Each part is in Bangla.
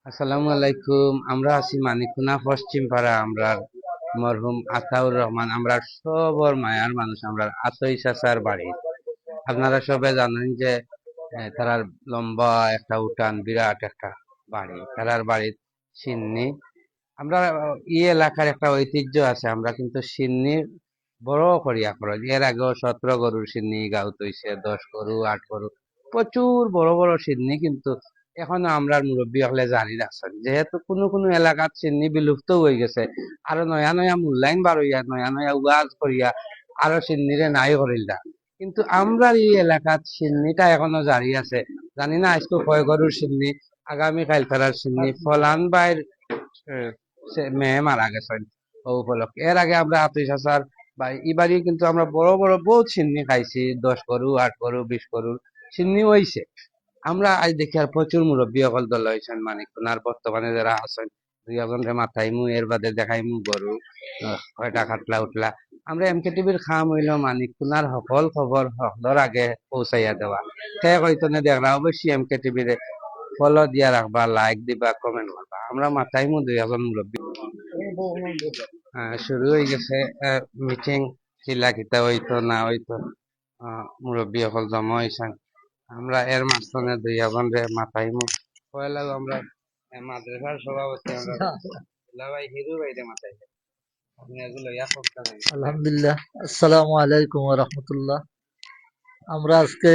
আসসালামু আলাইকুম। আমরা আছি মানিকপুনা পশ্চিম পাড়া। আমরা মরহুম আতাউর রহমান, আমরা সবর মায়ার মানুষ, আমরা আতই চাচার বাড়ি। আপনারা সবাই জানেন যে তারার লম্বা একটা উঠান, বিরাট একটা বাড়ি, তারার বাড়ির সিন্নি। আমরা ই এলাকার একটা ঐতিহ্য আছে, আমরা কিন্তু সিন্নি বড় করিয়া খরচ। এর আগেও 17 গরুর সিন্নি গাউত হইছে, 10 গরু, 8 গরু, প্রচুর বড় বড় সিন্নি। কিন্তু এখনো আমরা মুরব্বী হলে জানি রাখছেন, যেহেতু কোনো কোনো এলাকার সিন্নি বিলুপ্ত হয়ে গেছে, আরো নয়া নয়া মূল্যায়ন বার হইয়া, নয়া নয়া ওয়াজ করিয়া আরো সিন্নিরে নাই করিলা। কিন্তু আমরা এই এলাকার সিন্নিটা এখনো জারি আছে। জানি না আজকে কয় গরুর সিন্নি, আগামী কাল ফেরার সিন্নি। ফলান বাইর মেয়ে মারা গেছেন ও উপলক্ষে। এর আগে আমরা আত্মীয় চাচার বা এবারই কিন্তু আমরা বড় বড় বহুত সিন্নি খাইছি, 10 গরু, 8 গরু, 20 গরুর সিন্নি হইছে। আমরা আজ দেখি আর প্রচুর মুরব্বী অকল দল হয়েছেন মানিকপুনার বর্তমানে যারা আছেন। দুই একজনরে মাথাইমু, এর বাদে দেখাইমু গরু কয়টা খাটলা উঠলা। আমরা এমকে টিভির খাম হইল মানিকপুনার সকল খবর সকলের আগে পৌঁছাইয়া দেওয়া। সে হয়তো দেখলা অবশ্যই এমকে টিভির ফলো দিয়া রাখবা, লাইক দিবা, কমেন্ট করবা। আমরা মাথাইমু দুই একজন মুরব্বী। শুরু হয়ে গেছে মিটিং, কিলা কিতা হইতো না হইতো, মুরব্বী সকল জমা হয়েছেন। আমরা এর মাঝখানে দুই এখন রে মাথাইমু। পয়লা আমরা মাদ্রাসার সভাপতি আমরা দুলাভাই হিরু ভাইরে মাথাই। আপনি এগুলো ইয়া করতেন। আলহামদুলিল্লাহ, আসসালামু আলাইকুম ওয়া রাহমাতুল্লাহ। আমরা আজকে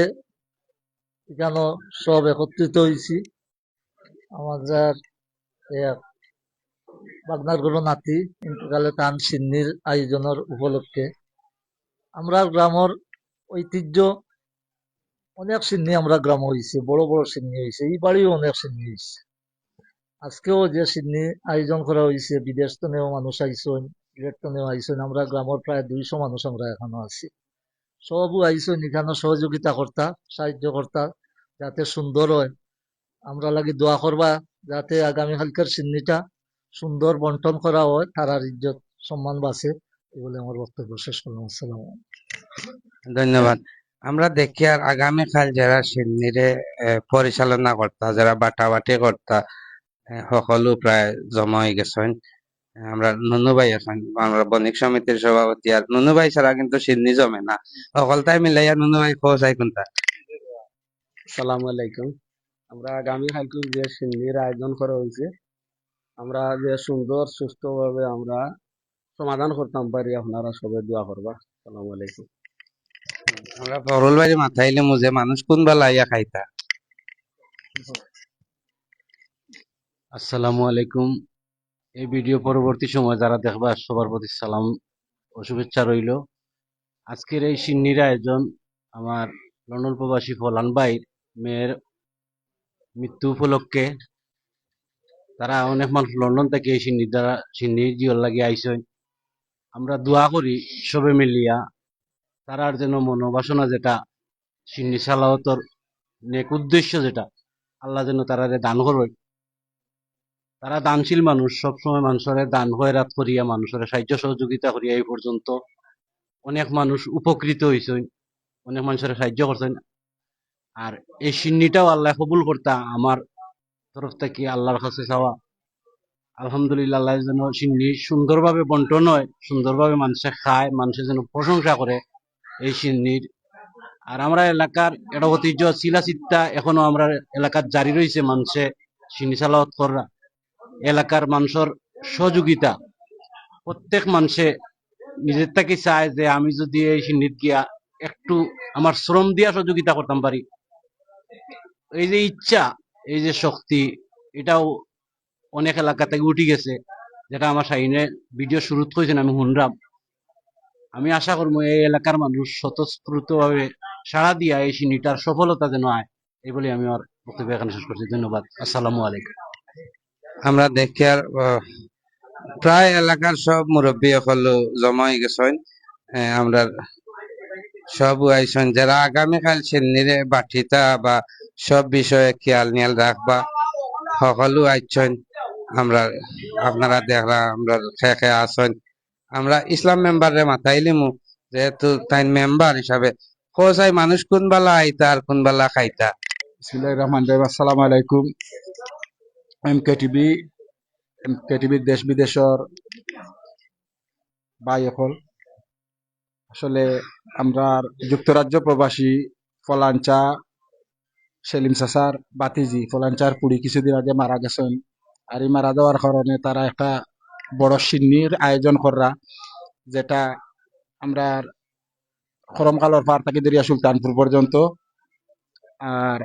এখানে সব একত্রিত হয়েছি আমাদের এক বাগনার গরু নাতি ইন্টকালে তান সিন্নির আয়োজনের উপলক্ষে। আমরা গ্রামের ঐতিহ্য অনেক সিন্নি আমরা গ্রাম হয়েছে, বড় বড় সিন্নি হয়েছে, এই বাড়িও অনেক সিন্নি হয়েছে। আজকেও যে সিন্নি আয়োজন করা হয়েছে, বিদেশ তনেও মানুষ আইসন, বিলেট তনেও আইসন। আমরা গ্রামের প্রায় 200 মানুষ আমরা এখনো আছি। সবও আইসন এখানে সহযোগিতা কর্তা, সাহায্য কর্তা, যাতে সুন্দর হয়। আমরা লাগি দোয়া করবা যাতে আগামীকালকার সিন্নিটা সুন্দর বন্টন করা হয়, তারার ইজ্জত সম্মান বাঁচে। এই বলে আমার বক্তব্য শেষ করলাম। আসসালাম। ধন্যবাদ। আমরা দেখি আর আগামীকাল যারা সিন্নিরে পরিচালনা কর্তা, যারা বাটাবাটি কর্তা, সকলো প্রায় জমা হয়ে গেছেন। আমরা নুনু ভাই আছেন, আমরা বণিক সমিতির সভাপতি। আর নুনু ভাই ছাড়া কিন্তু সিন্নি জমে না। সকলটাই মিলাইয়া নুনু ভাই খোঁজাই কোনটা। আসসালামু আলাইকুম। আমরা আগামী কালকে যে সিন্ধির আয়োজন করা হয়েছে, আমরা যে সুন্দর সুষ্ঠুভাবে আমরা সমাধান করতাম পারি, আপনারা সবাই দোয়া করবা। আসসালামু আলাইকুম। আমরা বরল বাড়ি মাথাইলে মুজে মানুষ কোন বেলা ইয়া খাইতা। আসসালামু আলাইকুম। এই ভিডিও পরবর্তী সময় যারা দেখবা সবার প্রতি সালাম ও শুভেচ্ছা রইল। আজকের এই সিন্নির আয়োজন আমার লন্ডন প্রবাসী ফলান ভাইয়ের মেয়ের মৃত্যু উপলক্ষে। তারা অনেক মানুষ লন্ডন থেকে এই সিন্নির জিওর লাগিয়ে আইসেন। আমরা দোয়া করি সবে মিলিয়া তারার যেন মনোবাসনা যেটা, সিন্নি সালাওয়াতর নেক উদ্দেশ্য যেটা, আল্লাহ যেন তারারে দান করবে। তারা দানশীল মানুষ, সবসময় মানুষের দান খয়রাত করিয়া, মানুষের সাহায্য সহযোগিতা করিয়া এই পর্যন্ত অনেক মানুষ উপকৃত হয়েছেন, অনেক মানুষের সাহায্য করছেন। আর এই সিন্নিটাও আল্লাহ কবুল করতা আমার তরফ থেকে আল্লাহর কাছে চাওয়া। আলহামদুলিল্লাহ, আল্লাহ যেন সিন্নি সুন্দরভাবে বন্টন হয়, সুন্দরভাবে মানুষে খায়, মানুষের যেন প্রশংসা করে এই সিন্নির। আর আমরা এলাকার এটা ঐতিহ্য চিলা চিত্তা এখনো আমরা এলাকার জারি রয়েছে, মানুষে সিন্নি সালাওয়াত করা, এলাকার মানুষের সহযোগিতা। প্রত্যেক মানুষে নিজের থেকে চায় যে আমি যদি এই সিন্নিত গিয়া একটু আমার শ্রম দিয়া সহযোগিতা করতাম পারি। এই যে ইচ্ছা, এই যে শক্তি, এটাও অনেক এলাকা থেকে উঠে গেছে, যেটা আমার সাইনে ভিডিও শুরু করেছেন আমি শুনলাম। আমি আশা করবো এই এলাকার মানুষ স্বতঃস্ফূর্ত ভাবে সাড়া দিয়া এই সিন্নিটার সফলতা যেন হয়, এই বলে আমি আমার বক্তব্য এখানে শেষ করছি। ধন্যবাদ। আসসালামু আলাইকুম। আমরা দেখি আর প্রায় এলাকার সব মুরব্বী হলো জমা হয়ে গেছেন। আমরা সব আইসন যারা আগামীকাল সিন্নিরে বাঠিতা বা সব বিষয়ে খেয়াল নিয়াল রাখবা, সকলো আইসন। আমরা আপনারা দেখলা আমরা খেয়ে আসন। আমরা ইসলাম মেম্বারে মাথাইলিমু, যেহেতু তাই মেম্বার হিসাবে কোসাই মানুষ কোন বেলা আইতা আর কোন বেলা খাইতা। বিসমিল্লাহির রহমানির রহিম। আসসালামু আলাইকুম। এম কে টিভি দেশ বিদেশৰ ভাইসকল, আসলে আমরা যুক্তরাজ্য প্রবাসী ফলাঞ্চা সেলিম চাচার বাতিজি ফলাঞ্চার পুড়ি কিছুদিন আগে মারা গেছেন। আর এই মারা যাওয়ার কারণে তারা একটা বড় সিন্নির আয়োজন করা, যেটা আমরা খরমকালর পার থেকে দরিয়া সুলতানপুর পর্যন্ত। আর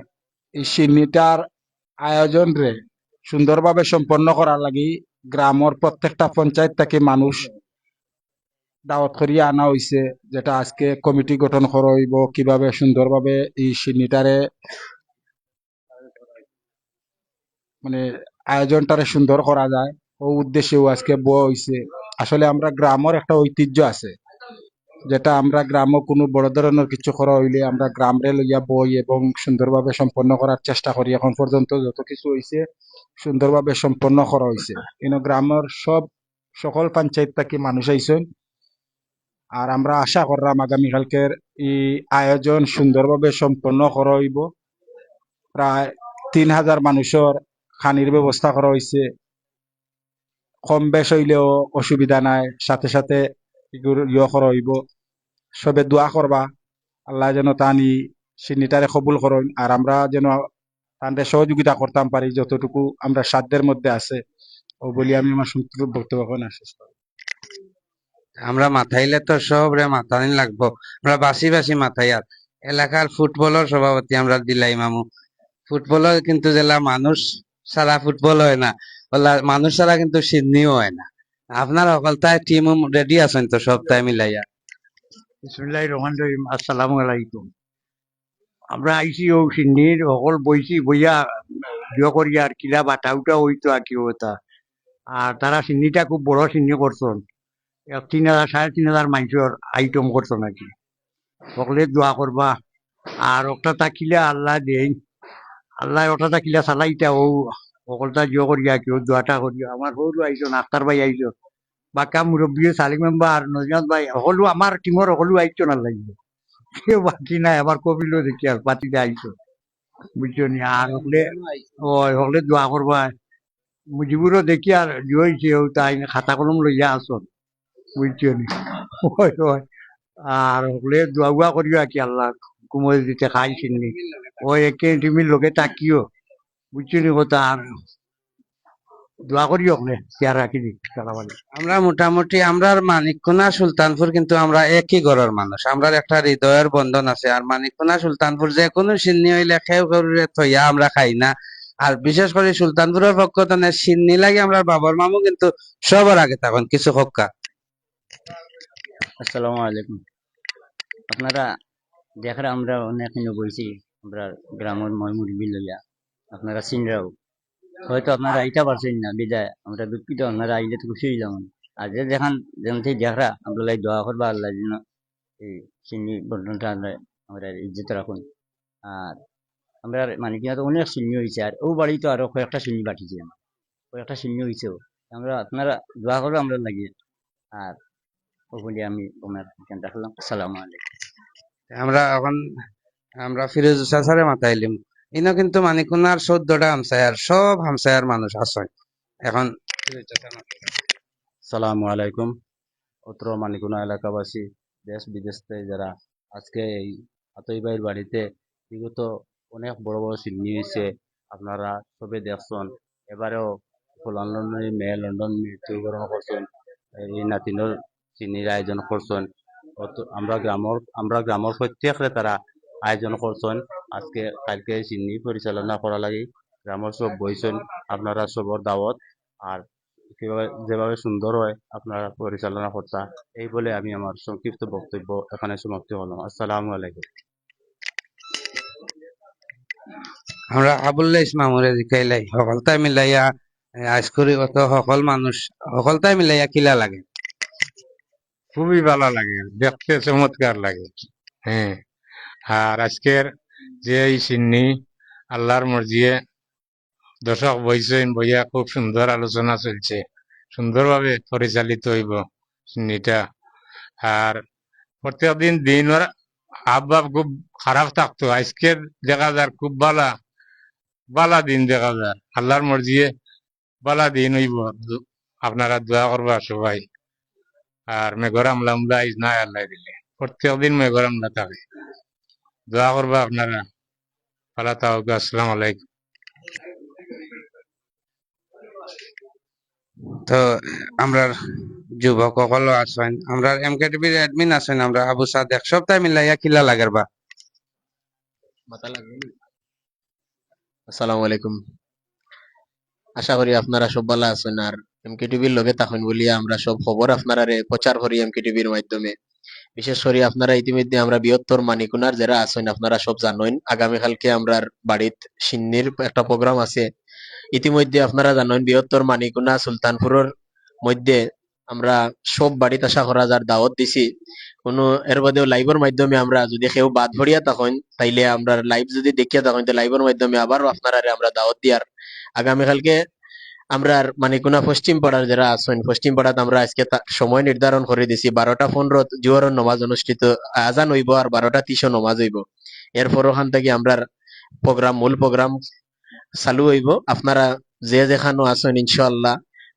এই সিন্নিটার আয়োজন রে সুন্দরভাবে সম্পন্ন করার লাগি গ্রামের প্রত্যেকটা পঞ্চায়েত থেকে মানুষ দাওয়াত করিয়া আনা হয়েছে, যেটা আজকে কমিটি গঠন করা হইব কিভাবে সুন্দরভাবে এই সিন্নিটারে মানে আয়োজনটারে সুন্দর করা যায় ও উদ্দেশ্যেও আজকে বয়া হইছে। আসলে আমরা গ্রামের একটা ঐতিহ্য আছে, যেটা আমরা গ্রামে কোনো বড় ধরনের কিছু করা হইলে আমরা গ্রামরে লইয়া বই এবং সুন্দরভাবে সম্পন্ন করার চেষ্টা করি। এখন পর্যন্ত যত কিছু হয়েছে সুন্দরভাবে সম্পন্ন করা হয়েছে। কিন্তু গ্রামের সকল পঞ্চায়েত থেকে মানুষ আইসেন। আর আমরা আশা করলাম আগামীকালকের এই আয়োজন সুন্দরভাবে সম্পন্ন করা হইব। প্রায় 3000 মানুষের খানির ব্যবস্থা করা হয়েছে। কম বেশ হইলেও অসুবিধা নাই, সাথে সাথে এগুলো করা হইব। সবে দোয়া করবা আল্লাহ যেন তানি সিন্নিটারে কবুল করেন, আর আমরা যেন তাদের সহযোগিতা করতাম পারি যতটুকু আমরা সাধ্যের মধ্যে আছে। ও বলি আমি আমার সংক্ষিপ্ত বক্তব্য এখন শেষ করি। আমরা মাথাইলে তো সবরে মাথানি লাগবো, আমরা বাসি বাসি মাথাই। আর এলাকার ফুটবলের সভাপতি আমরা দিলাই মামু। ফুটবলের কিন্তু জেলা মানুষ ছাড়া ফুটবল হয় না, ওলা মানুষ ছাড়া কিন্তু সিডনিও হয় না। আপনার সকলটাই টিম রেডি আছেন তো সবটাই মিলাইয়া? বিসমিল্লাহির রহমানির রহিম। আসসালামু আলাইকুম। আমরা আইসি ও সিন্নির সকল বইছি বইয়া বিয়ে করিয়া আর কিলা বাটা উঠা হইতো আর কি হতা। আর তারা সিন্নিটা খুব বড় সিন্নি করছেন, 3000 3500 মানুষের আইটেম করছেন আর কি। সকলে দোয়া করবা। আর ওটা তাকিলে আল্লাহ দেই, আল্লাহ ওটা তাকিলা চালাইটা ও সকলটা জিও করিয়া কি দোয়াটা করিয়া। আমার সরু আইসন, আক্তার ভাই আইসন, বাকা মুরব্বী সালিম মেম্বার নজনাথ ভাই সকলো আমার টিমর সকলো আইসন আর লাগবে। কেউ বাকি নাই, আমার কপিলও দেখি আর পাতিতে আইসো, বুঝছো নি। আর হলে হলে দোয়া করবা। মুজিবুরও দেখি আর জয়ছে তাই খাতা কলম লইয়া আসন, বুঝছো নি। ওই ওই আর হলে দোয়া গুয়া করিও আর কি আল্লাহ কুমোর দিতে খাইছেন নি। ওই একে টিমির লোকে তাকিও, বুঝছো নি কথা। আর দোয়া করিও হলে চেয়ার রাখি দি সালাম আলাইকুম। আমরা মোটামুটি আমরা মানিকখোনা সুলতানপুর কিন্তু আমরা একই ঘরের মানুষ, আমরা একটা হৃদয়ের বন্ধন আছে। আর মানিকখোনা সুলতানপুর যে কোনো সিন্নি হইলে খেউ করে থইয়া আমরা খাই না। আর বিশেষ করে সুলতানপুরের পক্ষ থেকে সিন্নি লাগে আমরা বাবার মামু কিন্তু সবার আগে তখন কিছু হক্কা। আসসালামু আলাইকুম। আপনারা দেখার আমরা অনেক বইছি, আমরা গ্রামের মুরগি লইয়া আপনারা চিনরাও হয়তো আপনারা আইতা পারছেন না, বিদায় আমরা দুঃখিত। আপনারা আইলে তো খুশি হইলাম। আর যে দেখান যেমন দেখা আমরা লাই দোয়া করবা আল্লাহ যেন এই চিনি বন্টনটা আমরা ইজ্জত রাখুন। আর আমরা মানে কিনা তো অনেক চিনি হয়েছে, আর ও বাড়ি তো আরো কয়েকটা চিনি বাটিছে, আমার কয়েকটা চিনি হয়েছেও। আমরা আপনারা দোয়া করবো আমরা লাগিয়ে। আর ও বলি আমি ওনার রাখলাম। আসসালামু আলাইকুম। আমরা এখন আমরা ফিরোজ চাচারে মাতাইলিম। ইনো কিন্তু মানিকখোনার 14টা হামসায়ার, সব হামসায়ার মানুষ আছে এখন। ফিরোজ চাচা মাতাইলেন। সালামু আলাইকুম। অত্র মানিকুনা এলাকাবাসী, দেশ বিদেশ থেকে যারা আজকে এই আতই ভাইয়ের বাড়িতে বিগত অনেক বড় বড় সিন্নি হয়েছে, আপনারা সবে দেখছেন। এবারেও লন্ডনের মেয়ে লন্ডন মৃত্যুবরণ করছেন, এই নাতিনোর চিনির আয়োজন করছেন। আমরা গ্রামের প্রত্যেকরে তারা আয়োজন করছেন। আজকে কালকে চিনি পরিচালনা করা লাগে গ্রামের সব বইছেন, আপনারা সবর দাওয়াত। আর কিভাবে যেভাবে সুন্দর হয় আপনারা পরিচালনা করতা, এই বলে আমি আমার সংক্ষিপ্ত বক্তব্য এখানে সমাপ্তি হলাম। আসসালামু আলাইকুম। আমরা আবুল্লাহ ইসমামুরে জিকাইলাই সকলটাই মিলাইয়া আজ করি কত সকল মানুষ সকলটাই মিলাইয়া কিলা লাগে? খুবই ভালো লাগে, দেখতে চমৎকার লাগে। হ্যাঁ, আর আজকের যে এই সিন্নি আল্লাহর মর্জিয়ে দর্শক বইছেন, বইয়া খুব সুন্দর আলোচনা চলছে, সুন্দরভাবে পরিচালিত হইব সিন্নিটা। আর প্রত্যেকদিন দিনের হাবভাব খুব খারাপ থাকতো, আজকের দেখা যায় খুব বালা বালা দিন দেখা যায়। আল্লাহর মর্জিয়ে বালা দিন হইব, আপনারা দোয়া করবা সবাই। আর মেঘর আমলা আমলা আইজ নাই আল্লাহ দিলে, প্রত্যেকদিন মেঘর আমলা থাকে, দোয়া করবা আপনারা। ভালো থাকবে, আসসালামু আলাইকুম। তো আমরা যুবক সকল আছেন, আমরা এমকে টিভির অ্যাডমিন আছেন, আমরা আবু সাদ এক সপ্তাহ মিলাইয়া কিলা লাগারবা। আসসালামু আলাইকুম। আশা করি আপনারা সব ভালো আছেন। আর এমকে টিভির লগে থাকুন বলিয়া আমরা সব খবর আপনারা প্রচার করি এমকে টিভির মাধ্যমে। বিশেষ করে আপনারা ইতিমধ্যে আমরা বৃহত্তর মানিকুনার যারা আছেন আপনারা সব জানেন, আগামীকালকে আমরা বাড়িত সিন্নির একটা প্রোগ্রাম আছে। ইতিমধ্যে আপনারা জানেন বৃহত্তর মানিকুনা সুলতানপুরের মধ্যে আমরা সব বাড়িত আশা করা যার দাওয়াত দিছি। কোনো এর বাদেও লাইভের মাধ্যমে আমরা যদি কেউ বাদ ভরিয়া থাকেন তাইলে আমরা লাইভ যদি দেখিয়া থাকেন তো লাইভের মাধ্যমে আবারও আপনারা আমরা দাওয়াত দিয়ার। আগামীকালকে আমরা মানিকুনা পশ্চিম পাড়ার যারা আছেন, পশ্চিম পাড়াত আমরা আজকে সময় নির্ধারণ করে দিছি 12:15 জোহরের নমাজ অনুষ্ঠিত, আজান হইব আর 12:30 নমাজ হইব। এরপর ওখান থেকে আমরা মূল প্রোগ্রাম চালু হইব। আপনারা যে যেখানে আছেন ইনশাআল্লাহ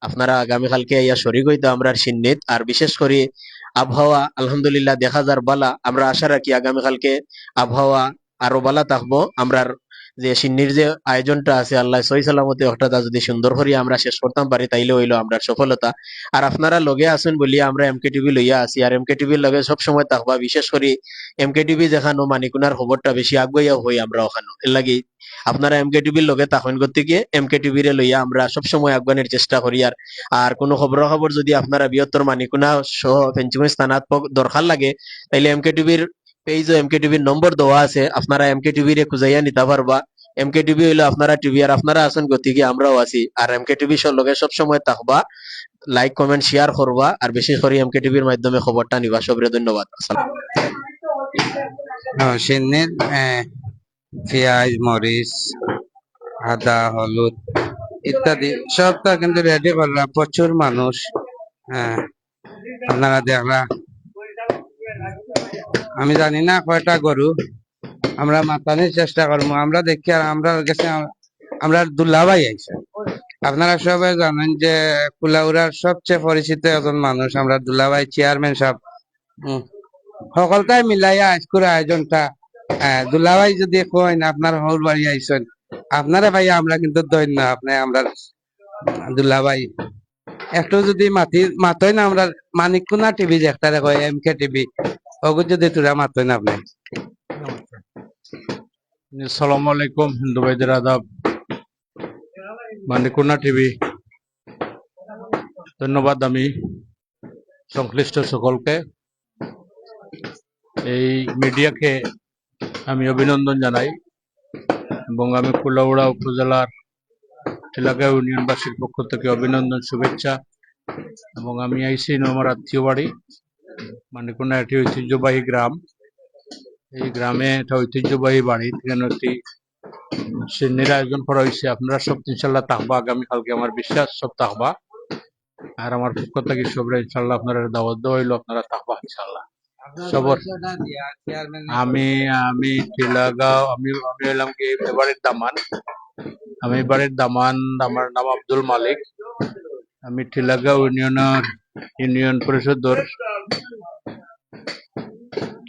আপনারা আগামীকালকে ইয়া শরীক হইতো আমরা সিন্নিত। আর বিশেষ করে আবহাওয়া আলহামদুলিল্লাহ দেখা যার বালা, আমরা আশা রাখি আগামীকালকে আবহাওয়া আরো বালা থাকবো। আমরা যে সিন্নির যে আয়োজনটা আছে আল্লাহ সহি সালামতে হঠাৎ যদি সুন্দর করে আমরা শেষ করতাম পারি তাইলে হইলো আমরা সফলতা। আর আপনারা লগে আছেন বলিয়া আমরা এমকে টিভি লইয়া আছি, আর এমকে টিভির লগে সবসময় থাকবা। বিশেষ করে এমকে টিভি যেখানো মানিকুনার খবরটা বেশি আগুয়াইয়া হই আমরা ওখানে, এর লাগি আপনারা এমকে টিভির লগে থাকেন করতে গিয়ে এমকে টিভির লইয়া আমরা সবসময় আগুয়ানের চেষ্টা করি। আর কোনো খবর যদি আপনারা বৃহত্তর মানিকুনা সহ পেঞ্চুমিস থানাত দরকার লাগে তাইলে এমকে টিভির পেজ ও এমকে টিভির নম্বর দেওয়া আছে, আপনারা এমকে টিভির খুঁজাইয়া নিতে পারবা। এমকে টিভি হইলো আপনারা টিভি আর আপনারা আছেন গতিকে আমরাও আছি। আর এমকে টিভি লগে সবসময় থাকবা, লাইক কমেন্ট শেয়ার করবা, আর বেশি করে এমকে টিভির মাধ্যমে খবরটা নিবা। সবরে ধন্যবাদ। আসসালাম। সিন্নির পেঁয়াজ, মরিচ, আদা, হলুদ ইত্যাদি সবটা কিন্তু রেডি করলাম, প্রচুর মানুষ। আপনারা দেখলা, আমি জানি না কয়টা গরু, আমরা মাতানোর চেষ্টা করবো। আমরা দেখি আর আমরা গেছে আমরা দুলাভাই আইছে। আপনারা সবাই জানেন যে কুলাউড়ার সবচেয়ে পরিচিত একজন মানুষ আমরা দুলাভাই চেয়ারম্যান সাহেব। সকলটাই মিলাইয়া আজকের আয়োজনটা। দুলাভাই যদি কইন আপনার হল বাড়ি আইসেন, আপনারা ভাই আমরা কিন্তু দৈন্য আপনি আমরা দুলাভাই একটু যদি মাতই না আমরা মানিকুনা টিভি যেটা দেখো এমকে টিভি ওগুলো যদি তোরা মাতই না আপনি। আসসালামু আলাইকুম, হিন্দু ভাইদের আদাব। মানিকুনা টিভি ধন্যবাদ আমি সংশ্লিষ্ট সকলকে, এই মিডিয়াকে আমি অভিনন্দন জানাই এবং আমি কুলাউড়া উপজেলার এলাকা ইউনিয়নবাসীর পক্ষ থেকে অভিনন্দন, শুভেচ্ছা। এবং আমি আইসি আমার আত্মীয় বাড়ি মানিকুনা, এটি ঐতিহ্যবাহী গ্রাম। এই গ্রামে একটা ঐতিহ্যবাহী বাড়ি, এখানে একটি সিন্নির আয়োজন করা হয়েছে। আপনারা সব ইনশাল্লাহ থাকবা, আগামীকালকে আমার বিশ্বাস সব থাকবা। আর আমার পক্ষ থেকে সবরা ইনশাল্লাহ আপনারা দাওয়াত দেওয়া হইলো, আপনারা থাকবা ইনশাল্লাহ সবর। আমি টিলাগাঁও, আমি হইলাম কি বাড়ির দামান, আমি বাড়ির দামান, আমার নাম আব্দুল মালিক। আমি টিলাগাঁও ইউনিয়ন পরিষদের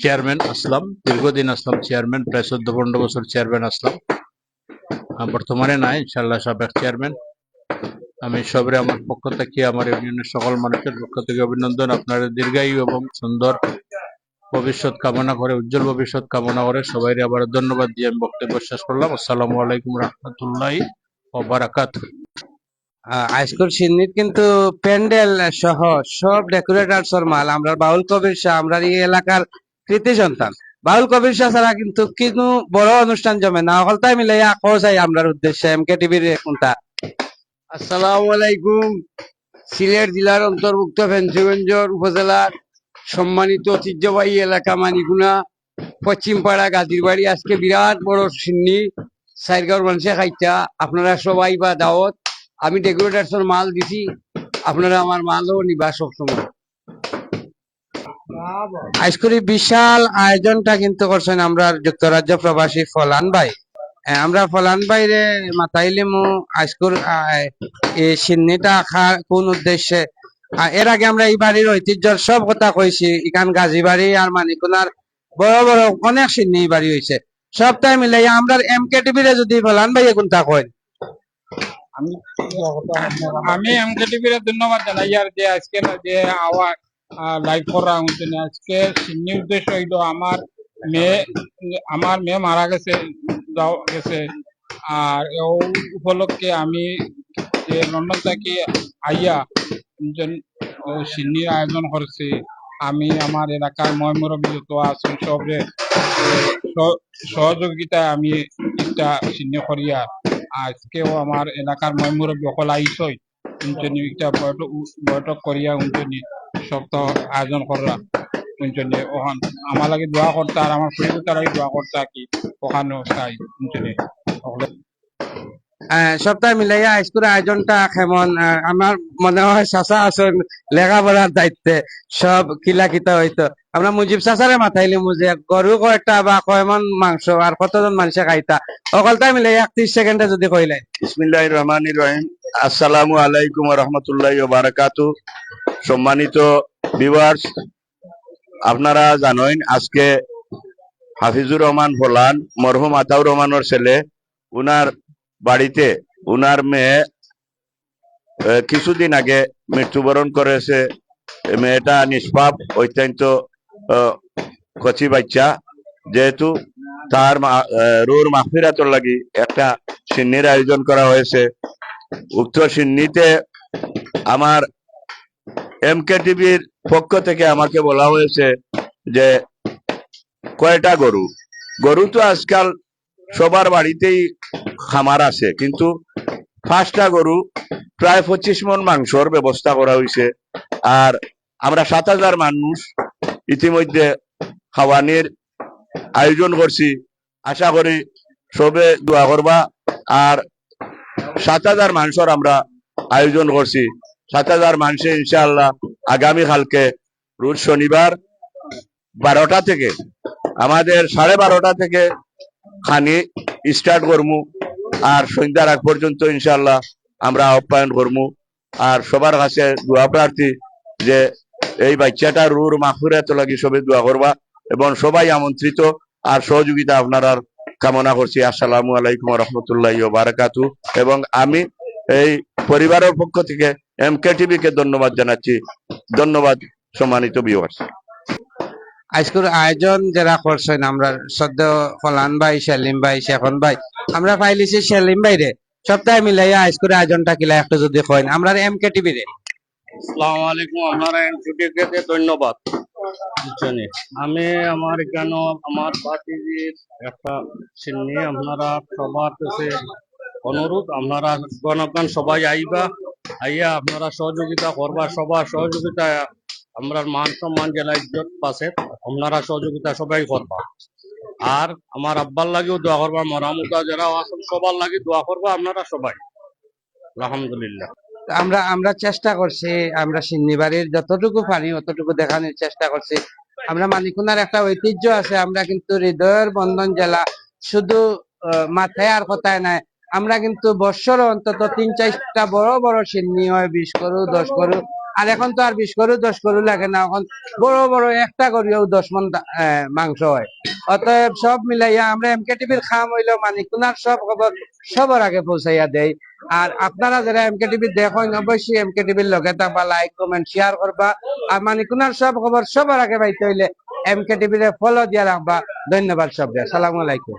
চেয়ারম্যান আসলাম, দীর্ঘদিন আসলাম চেয়ারম্যান, প্রায় 14-15 বছর চেয়ারম্যান আসলাম। বর্তমানে নাই, ইনশাল্লাহ সাবেক চেয়ারম্যান। আমি সবরে আমার পক্ষ থেকে, আমার ইউনিয়নের সকল মানুষের পক্ষ থেকে অভিনন্দন। আপনাদের দীর্ঘায়ু এবং সুন্দর ভবিষ্যৎ কামনা করে, উজ্জ্বল ভবিষ্যৎ কামনা করে সবাই আবার ধন্যবাদ দিয়ে আমি বক্তব্য শেষ করলাম। আসসালামু আলাইকুম রহমতুল্লাহি ওয়া বারাকাতুহু। আজকের সিন্নির কিন্তু প্যান্ডেল সহ সব ডেকোরেটার্সের মাল আমরা বাউল কবির শাহ, আমরা এই এলাকার কৃতি সন্তান। বাউল কবির শাহ ছাড়া কিন্তু কোনো বড় অনুষ্ঠান জমে না। সকলটাই মিলে চাই আমরা উদ্দেশ্যে এমকে টিভির কোনটা। আসসালামু আলাইকুম। সিলেট জেলার অন্তর্ভুক্ত ফেঞ্চুগঞ্জ উপজেলার সম্মানিত ঐতিহ্যবাহী এলাকা মানিকুনা পশ্চিম পাড়া গাজীর বাড়ি, আজকে বিরাট বড় সিন্নি, সাইরগাঁওর মানুষে খাইতা। আপনারা সবাই বা দাওয়াত। আমি ডেকোরেটার্সের মাল দিছি, আপনারা আমার মালও নিবা সবসময়। আজকের বিশাল আয়োজনটা কিন্তু করছেন আমরা যুক্তরাজ্য প্রবাসী ফলান ভাই। আমরা ফলান বাইরে মাতাইলে মু আজকুর এই সিন্নিটা খার কোন উদ্দেশ্যে এর আগে আমরা এই বাড়ির ঐতিহ্যর সব কথা কইছি এখান গাজী বাড়ি আর মানিকুনার বড় বড় অনেক সিন্নি বাড়ি হয়েছে সবটাই মিলাই আমরা এমকে টিভিরে যদি ফলান ভাই কোনটা কই আমি এমকে টিভির ধন্যবাদ জানাই আর যে আজকে যে আওয়াজ লাইভ করা হচ্ছে আজকে সিন্নি উদ্দেশ্য হইল আমার মেয়ে মারা গেছে গেছে আর ও উপলক্ষে আমি যে লন্ডন থেকে আইয়া ও সিন্নির আয়োজন করছি আমি আমার এলাকার ময়মুরব্বী যত আছেন সবরে সহযোগিতায় আমি একটা সিন্নি করিয়া আজকেও আমার এলাকার ময়মুরব্বী সকল আইসই উনজনী একটা বৈঠক করিয়া উনজনী সপ্তাহ আয়োজন করা উনজনী ওখান আমার লাগে দোয়া করতে আর আমার পরিবার লাগে দোয়া করতে কি ওখানে চাই উনজনী সপ্তাহ মিলাইয়া আজকের আয়োজনটা কেমন আমার মনে হয় চাচা আছেন লেখাপড়ার দায়িত্বে সব কিলা কিতা হইতো আমরা মুজিব চাচারে মাথাইলি মুজে গরু কয়টা বা কয়মন মাংস আর কতজন মানুষে খাইতা সকলটা মিলাইয়া 30 সেকেন্ডে যদি কইলেন বিসমিল্লাহির রহমানির রহিম আসসালামু আলাইকুম ওয়া রাহমাতুল্লাহি ওয়া বারাকাতুহু সম্মানিত ভিউয়ার্স আপনারা জানেন আজকে হাফিজুর রহমান ফলান মরহুম আতাউর রহমানের ছেলে উনার বাড়িতে উনার মেয়ে কিছুদিন আগে মৃত্যুবরণ করেছে মেয়েটা নিষ্পাপ অত্যন্ত কচি বাচ্চা যেহেতু তার রুর মাগফিরাতর লাগি একটা সিন্নির আয়োজন করা হয়েছে উক্ত সিন্নিতে আমার এমকে টিভির পক্ষ থেকে আমাকে বলা হয়েছে যে কয়টা গরু তো আজকাল সবার বাড়িতেই খামার আছে কিন্তু 5টা গরু প্রায় 25 মণ মাংসর ব্যবস্থা করা হয়েছে আর আমরা 7000 মানুষ ইতিমধ্যে খাওয়ানির আয়োজন করছি আশা করি সবে দোয়া করবা আর 7000 মানুষের আমরা আয়োজন করছি 7000 মানুষে ইনশাআল্লাহ আগামী কালকে রোজ শনিবার 12টা থেকে আমাদের 12:30 থেকে খানি স্টার্ট করবো আর সন্ধ্যার আগ পর্যন্ত ইনশাআল্লাহ আমরা আপ্যায়ন করবো আর সবার কাছে দোয়া প্রার্থী যে এই বাচ্চাটা রুর মাগফিরাত লাগি সবে দোয়া করবা এবং সবাই আমন্ত্রিত আর সহযোগিতা আপনারা কামনা করছি আসসালামু আলাইকুম ওয়া রাহমাতুল্লাহি ওয়া বারাকাতুহু এবং আমি এই পরিবারের পক্ষ থেকে এমকে টিভি কে ধন্যবাদ জানাচ্ছি ধন্যবাদ সম্মানিত ভিউয়ার্স আজকের আয়োজন যারা করছেন আমরা সদ্য ফলান ভাই সেলিম ভাই শেখন ভাই আমরা পাইলিছি সেলিম ভাই রে সপ্তাহে মিলাইয়া আজকের আয়োজনটা কিলা একটু যদি কইন আমরা এমকে টিভি রে আসসালামু আলাইকুম আপনারা এনসিটিকে ধন্যবাদ আমি আমার কেন আমার বাতিজির একটা সিন্নি আপনারা সবার কাছে অনুরোধ আপনারা গণগান সবাই আইয়া আপনারা সহযোগিতা করবা সবার সহযোগিতায় আমরা মান সম্মান জেলা ইজ্জত পাশে আপনারা সহযোগিতা সবাই করবা আর আমার আব্বার লাগেও দোয়া করবা মরামুদা যারা আছেন সবার লাগে দোয়া করবা আপনারা সবাই আলহামদুলিল্লাহ আমরা চেষ্টা করছি আমরা সিন্নিবাড়ির যতটুকু পারি অতটুকু দেখানোর চেষ্টা করছি আমরা মানিকুনার একটা ঐতিহ্য আছে আমরা কিন্তু হৃদয়ের বন্ধন জেলা শুধু মাথায় আর কথায় নাই আমরা কিন্তু বৎসর অন্তত 3-4টা বড় বড় সিন্নি হয় 20 গরু 10 গরু আর এখন তো আর 20 গরু 10 গরু লাগে না এখন বড় বড় একটা গরুও 10 মণ মাংস হয় অতএব সব মিলাইয়া আমরা এমকে টিভির খাম হইলো মানিকুনার সব খবর সবার আগে পৌঁছাইয়া দেয় আর আপনারা যারা এমকে টিভি দেখেন অবশ্যই এমকে টিভির লগে থাকবা লাইক কমেন্ট শেয়ার করবা আর মানিকুনার সব খবর সবার আগে পাইতে হইলে এমকে টিভির ফলো দিয়া রাখবা ধন্যবাদ সবকে আসসালামু আলাইকুম